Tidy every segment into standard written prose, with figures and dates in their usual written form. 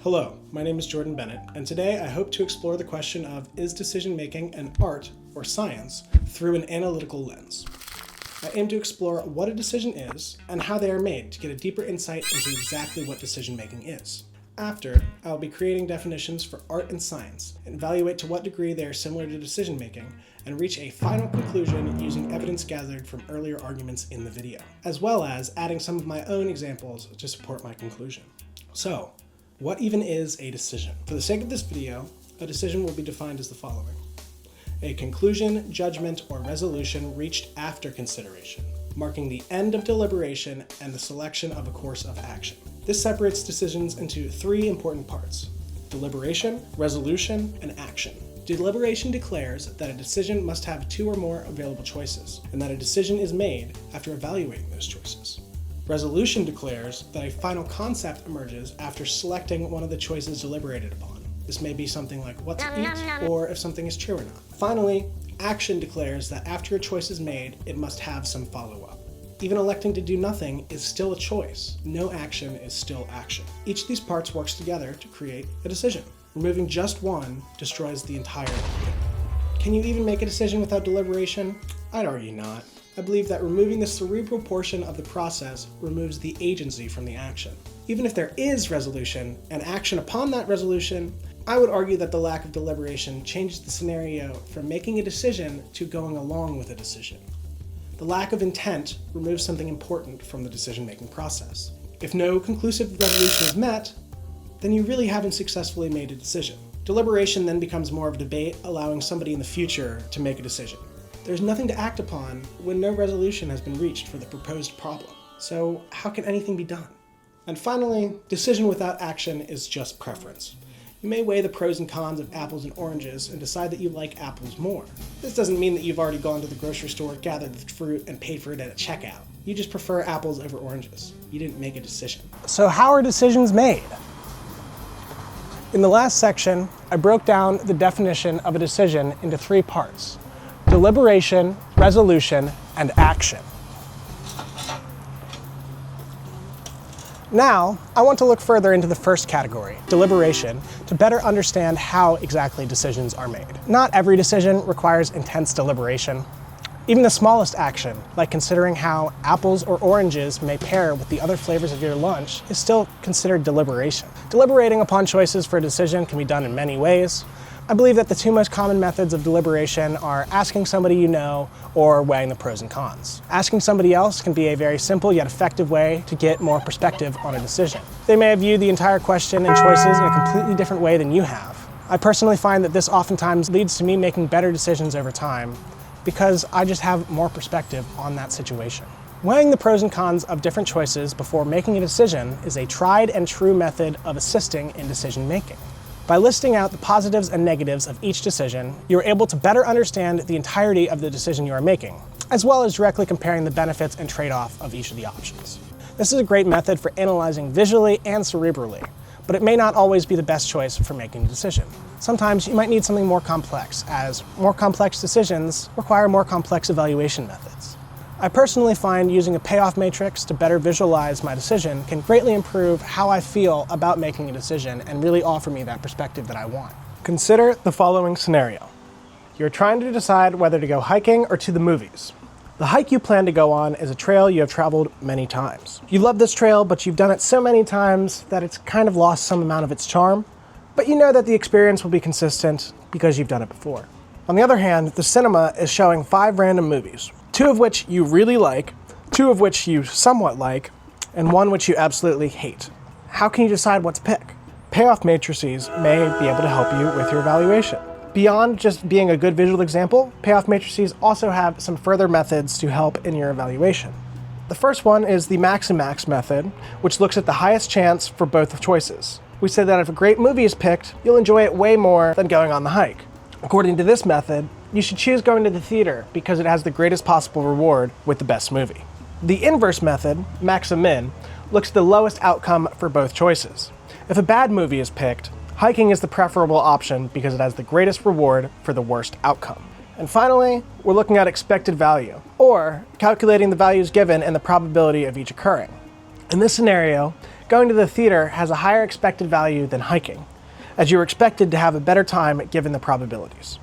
Hello, my name is Jordan Bennett, and today I hope to explore the question of, is decision-making an art or science through an analytical lens? I aim to explore what a decision is and how they are made to get a deeper insight into exactly what decision-making is. After, I will be creating definitions for art and science, and evaluate to what degree they are similar to decision-making, and reach a final conclusion using evidence gathered from earlier arguments in the video, as well as adding some of my own examples to support my conclusion. So, what even is a decision? For the sake of this video, a decision will be defined as the following: a conclusion, judgment, or resolution reached after consideration, marking the end of deliberation and the selection of a course of action. This separates decisions into three important parts: deliberation, resolution, and action. Deliberation declares that a decision must have two or more available choices, and that a decision is made after evaluating those choices. Resolution declares that a final concept emerges after selecting one of the choices deliberated upon. This may be something like what to eat, or if something is true or not. Finally, action declares that after a choice is made, it must have some follow-up. Even electing to do nothing is still a choice. No action is still action. Each of these parts works together to create a decision. Removing just one destroys the entire thing. Can you even make a decision without deliberation? I'd argue not. I believe that removing the cerebral portion of the process removes the agency from the action. Even if there is resolution and action upon that resolution, I would argue that the lack of deliberation changes the scenario from making a decision to going along with a decision. The lack of intent removes something important from the decision-making process. If no conclusive resolution is met, then you really haven't successfully made a decision. Deliberation then becomes more of a debate, allowing somebody in the future to make a decision. There's nothing to act upon when no resolution has been reached for the proposed problem. So how can anything be done? And finally, decision without action is just preference. You may weigh the pros and cons of apples and oranges and decide that you like apples more. This doesn't mean that you've already gone to the grocery store, gathered the fruit, and paid for it at a checkout. You just prefer apples over oranges. You didn't make a decision. So how are decisions made? In the last section, I broke down the definition of a decision into three parts: deliberation, resolution, and action. Now, I want to look further into the first category, deliberation, to better understand how exactly decisions are made. Not every decision requires intense deliberation. Even the smallest action, like considering how apples or oranges may pair with the other flavors of your lunch, is still considered deliberation. Deliberating upon choices for a decision can be done in many ways. I believe that the two most common methods of deliberation are asking somebody you know or weighing the pros and cons. Asking somebody else can be a very simple yet effective way to get more perspective on a decision. They may have viewed the entire question and choices in a completely different way than you have. I personally find that this oftentimes leads to me making better decisions over time because I just have more perspective on that situation. Weighing the pros and cons of different choices before making a decision is a tried and true method of assisting in decision making. By listing out the positives and negatives of each decision, you are able to better understand the entirety of the decision you are making, as well as directly comparing the benefits and trade-off of each of the options. This is a great method for analyzing visually and cerebrally, but it may not always be the best choice for making a decision. Sometimes you might need something more complex, as more complex decisions require more complex evaluation methods. I personally find using a payoff matrix to better visualize my decision can greatly improve how I feel about making a decision and really offer me that perspective that I want. Consider the following scenario. You're trying to decide whether to go hiking or to the movies. The hike you plan to go on is a trail you have traveled many times. You love this trail, but you've done it so many times that it's kind of lost some amount of its charm, but you know that the experience will be consistent because you've done it before. On the other hand, the cinema is showing 5 random movies, 2 of which you really like, 2 of which you somewhat like, and 1 which you absolutely hate. How can you decide what to pick? Payoff matrices may be able to help you with your evaluation. Beyond just being a good visual example, payoff matrices also have some further methods to help in your evaluation. The first one is the Maximax method, which looks at the highest chance for both choices. We say that if a great movie is picked, you'll enjoy it way more than going on the hike. According to this method, you should choose going to the theater because it has the greatest possible reward with the best movie. The inverse method, Maximin, looks at the lowest outcome for both choices. If a bad movie is picked, hiking is the preferable option because it has the greatest reward for the worst outcome. And finally, we're looking at expected value, or calculating the values given and the probability of each occurring. In this scenario, Going to the theater has a higher expected value than hiking, as you are expected to have a better time given the probabilities.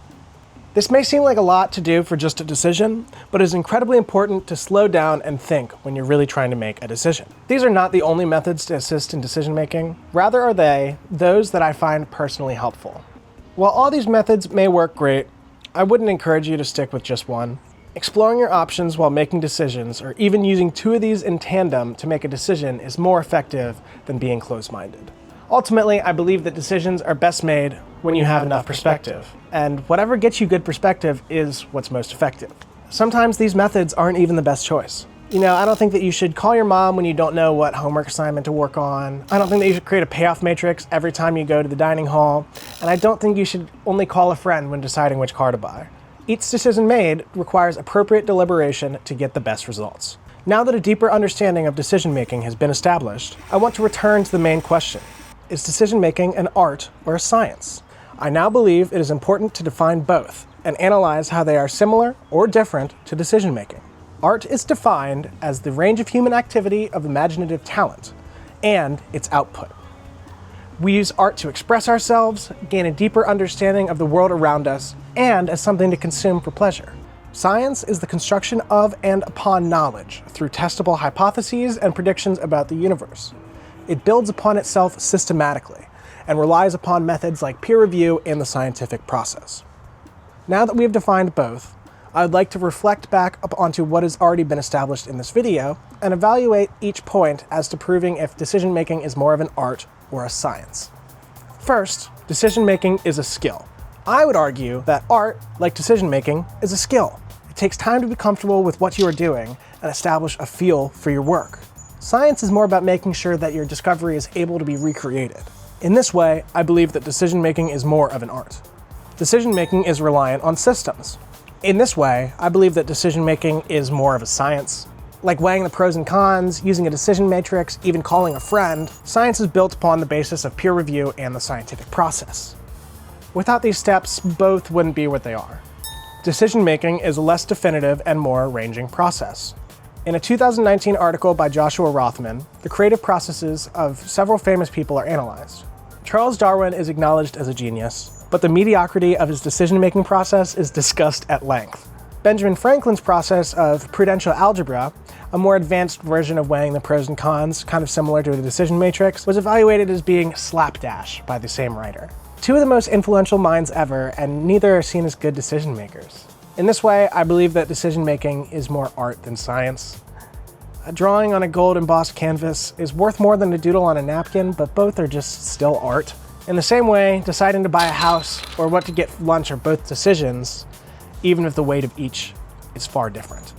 This may seem like a lot to do for just a decision, but it is incredibly important to slow down and think when you're really trying to make a decision. These are not the only methods to assist in decision making, rather are they those that I find personally helpful. While all these methods may work great, I wouldn't encourage you to stick with just one. Exploring your options while making decisions, or even using two of these in tandem to make a decision, is more effective than being closed-minded. Ultimately, I believe that decisions are best made when you have enough perspective, and whatever gets you good perspective is what's most effective. Sometimes these methods aren't even the best choice. I don't think that you should call your mom when you don't know what homework assignment to work on. I don't think that you should create a payoff matrix every time you go to the dining hall, and I don't think you should only call a friend when deciding which car to buy. Each decision made requires appropriate deliberation to get the best results. Now that a deeper understanding of decision-making has been established, I want to return to the main question. Is decision-making an art or a science? I now believe it is important to define both and analyze how they are similar or different to decision-making. Art is defined as the range of human activity of imaginative talent and its output. We use art to express ourselves, gain a deeper understanding of the world around us, and as something to consume for pleasure. Science is the construction of and upon knowledge through testable hypotheses and predictions about the universe. It builds upon itself systematically and relies upon methods like peer review and the scientific process. Now that we have defined both, I would like to reflect back onto what has already been established in this video and evaluate each point as to proving if decision-making is more of an art or a science. First, decision-making is a skill. I would argue that art, like decision-making, is a skill. It takes time to be comfortable with what you are doing and establish a feel for your work. Science is more about making sure that your discovery is able to be recreated. In this way, I believe that decision-making is more of an art. Decision-making is reliant on systems. In this way, I believe that decision-making is more of a science. Like weighing the pros and cons, using a decision matrix, even calling a friend, science is built upon the basis of peer review and the scientific process. Without these steps, both wouldn't be what they are. Decision-making is a less definitive and more ranging process. In a 2019 article by Joshua Rothman, the creative processes of several famous people are analyzed. Charles Darwin is acknowledged as a genius, but the mediocrity of his decision-making process is discussed at length. Benjamin Franklin's process of prudential algebra, a more advanced version of weighing the pros and cons, kind of similar to the decision matrix, was evaluated as being slapdash by the same writer. Two of the most influential minds ever, and neither are seen as good decision makers. In this way, I believe that decision-making is more art than science. A drawing on a gold embossed canvas is worth more than a doodle on a napkin, but both are just still art. In the same way, deciding to buy a house or what to get for lunch are both decisions, even if the weight of each is far different.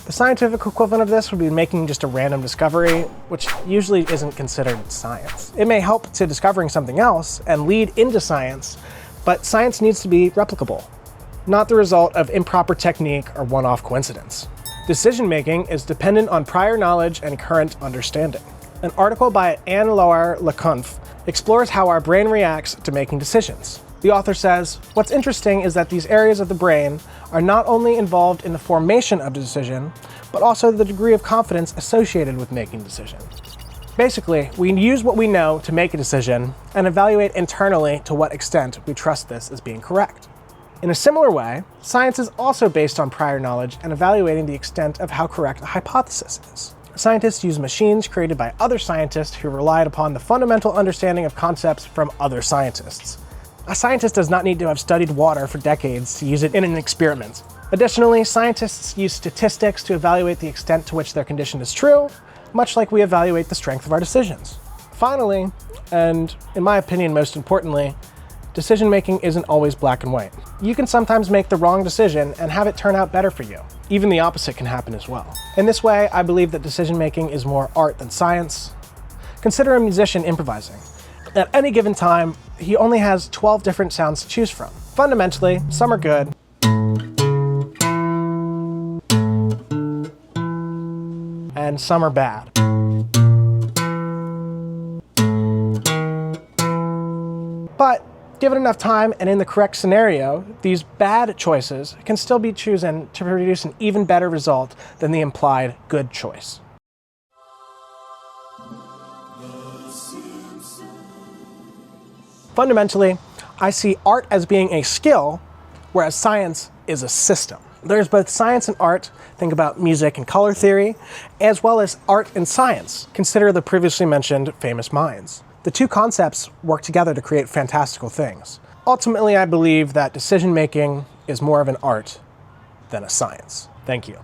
The scientific equivalent of this would be making just a random discovery, which usually isn't considered science. It may help to discovering something else and lead into science, but science needs to be replicable, not the result of improper technique or one-off coincidence. Decision-making is dependent on prior knowledge and current understanding. An article by Anne-Laure Leconf explores how our brain reacts to making decisions. The author says, "What's interesting is that these areas of the brain are not only involved in the formation of the decision, but also the degree of confidence associated with making a decision." Basically, we use what we know to make a decision and evaluate internally to what extent we trust this as being correct. In a similar way, science is also based on prior knowledge and evaluating the extent of how correct a hypothesis is. Scientists use machines created by other scientists who relied upon the fundamental understanding of concepts from other scientists. A scientist does not need to have studied water for decades to use it in an experiment. Additionally, scientists use statistics to evaluate the extent to which their condition is true, much like we evaluate the strength of our decisions. Finally, and in my opinion most importantly, decision-making isn't always black and white. You can sometimes make the wrong decision and have it turn out better for you. Even the opposite can happen as well. In this way, I believe that decision-making is more art than science. Consider a musician improvising. At any given time, he only has 12 different sounds to choose from. Fundamentally, some are good, and some are bad. But given enough time and in the correct scenario, these bad choices can still be chosen to produce an even better result than the implied good choice. Fundamentally, I see art as being a skill, whereas science is a system. There's both science and art. Think about music and color theory, as well as art and science. Consider the previously mentioned famous minds. The two concepts work together to create fantastical things. Ultimately, I believe that decision-making is more of an art than a science. Thank you.